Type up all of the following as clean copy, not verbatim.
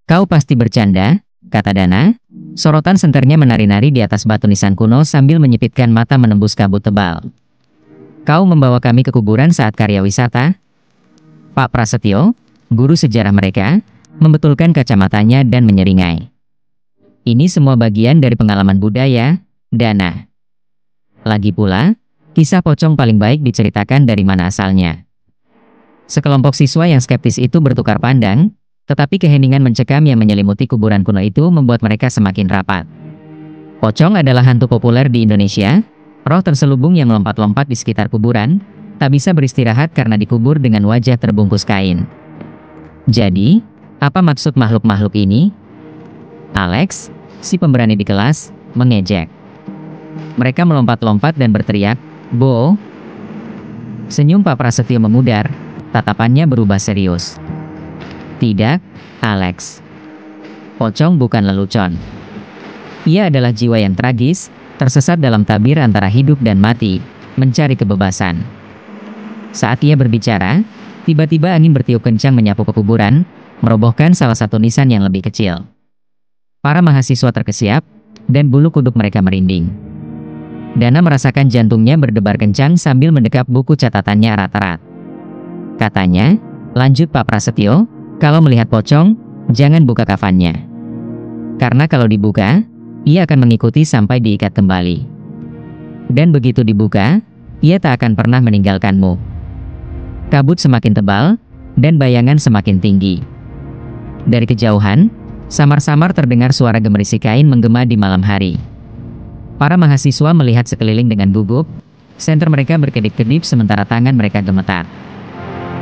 Kau pasti bercanda, kata Dana. Sorotan senternya menari-nari di atas batu nisan kuno sambil menyipitkan mata menembus kabut tebal. Kau membawa kami ke kuburan saat karya wisata? Pak Prasetyo, guru sejarah mereka, membetulkan kacamatanya dan menyeringai. Ini semua bagian dari pengalaman budaya, Dana. Lagi pula, kisah pocong paling baik diceritakan dari mana asalnya. Sekelompok siswa yang skeptis itu bertukar pandang, tetapi keheningan mencekam yang menyelimuti kuburan kuno itu membuat mereka semakin rapat. Pocong adalah hantu populer di Indonesia, roh terselubung yang melompat-lompat di sekitar kuburan, tak bisa beristirahat karena dikubur dengan wajah terbungkus kain. Jadi, apa maksud makhluk-makhluk ini? Alex, si pemberani di kelas, mengejek. Mereka melompat-lompat dan berteriak, "Bo!" Senyum Pak Prasetyo memudar, tatapannya berubah serius. Tidak, Alex. Pocong bukan lelucon. Ia adalah jiwa yang tragis, tersesat dalam tabir antara hidup dan mati, mencari kebebasan. Saat ia berbicara, tiba-tiba angin bertiup kencang menyapu ke kuburan, merobohkan salah satu nisan yang lebih kecil. Para mahasiswa terkesiap, dan bulu kuduk mereka merinding. Dana merasakan jantungnya berdebar kencang sambil mendekap buku catatannya erat-erat. Katanya, lanjut Pak Prasetyo, kalau melihat pocong, jangan buka kafannya. Karena kalau dibuka, ia akan mengikuti sampai diikat kembali. Dan begitu dibuka, ia tak akan pernah meninggalkanmu. Kabut semakin tebal, dan bayangan semakin tinggi. Dari kejauhan, samar-samar terdengar suara gemerisik kain menggema di malam hari. Para mahasiswa melihat sekeliling dengan gugup, senter mereka berkedip-kedip sementara tangan mereka gemetar.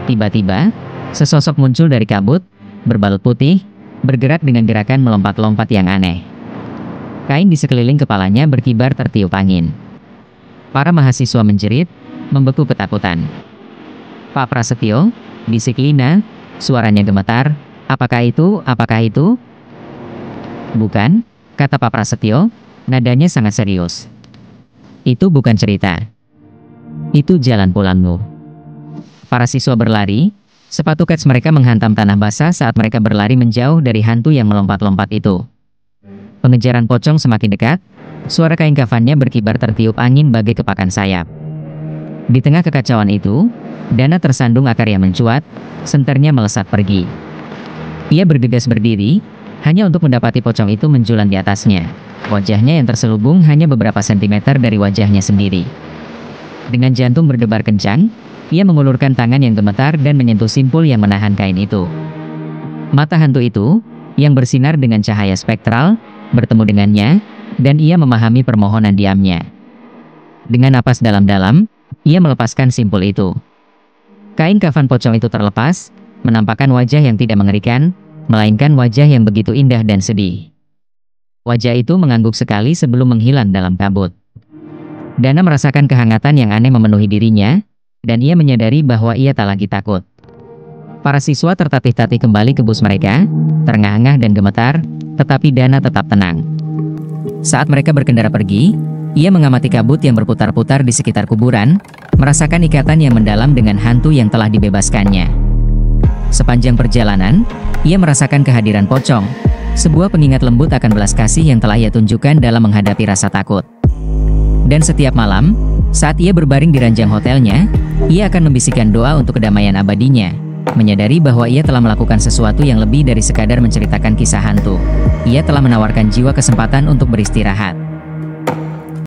Tiba-tiba, sesosok muncul dari kabut, berbalut putih, bergerak dengan gerakan melompat-lompat yang aneh. Kain di sekeliling kepalanya berkibar tertiup angin. Para mahasiswa menjerit, membeku ketakutan. Pak Prasetyo, bisik Lina, suaranya gemetar, apakah itu, apakah itu? Bukan, kata Pak Prasetyo, nadanya sangat serius. Itu bukan cerita. Itu jalan pulangmu. Para siswa berlari, sepatu kets mereka menghantam tanah basah saat mereka berlari menjauh dari hantu yang melompat-lompat itu. Pengejaran pocong semakin dekat, suara kain kafannya berkibar tertiup angin bagai kepakan sayap. Di tengah kekacauan itu, Dana tersandung akar yang mencuat, senternya melesat pergi. Ia bergegas berdiri, hanya untuk mendapati pocong itu menjulang di atasnya. Wajahnya yang terselubung hanya beberapa sentimeter dari wajahnya sendiri. Dengan jantung berdebar kencang, ia mengulurkan tangan yang gemetar dan menyentuh simpul yang menahan kain itu. Mata hantu itu, yang bersinar dengan cahaya spektral, bertemu dengannya, dan ia memahami permohonan diamnya. Dengan napas dalam-dalam, ia melepaskan simpul itu. Kain kafan pocong itu terlepas, menampakkan wajah yang tidak mengerikan, melainkan wajah yang begitu indah dan sedih. Wajah itu mengangguk sekali sebelum menghilang dalam kabut. Dana merasakan kehangatan yang aneh memenuhi dirinya, dan ia menyadari bahwa ia tak lagi takut. Para siswa tertatih-tatih kembali ke bus mereka, terengah-engah dan gemetar, tetapi Dana tetap tenang. Saat mereka berkendara pergi, ia mengamati kabut yang berputar-putar di sekitar kuburan, merasakan ikatan yang mendalam dengan hantu yang telah dibebaskannya. Sepanjang perjalanan, ia merasakan kehadiran pocong, sebuah pengingat lembut akan belas kasih yang telah ia tunjukkan dalam menghadapi rasa takut. Dan setiap malam, saat ia berbaring di ranjang hotelnya, ia akan membisikkan doa untuk kedamaian abadinya, menyadari bahwa ia telah melakukan sesuatu yang lebih dari sekadar menceritakan kisah hantu. Ia telah menawarkan jiwa kesempatan untuk beristirahat.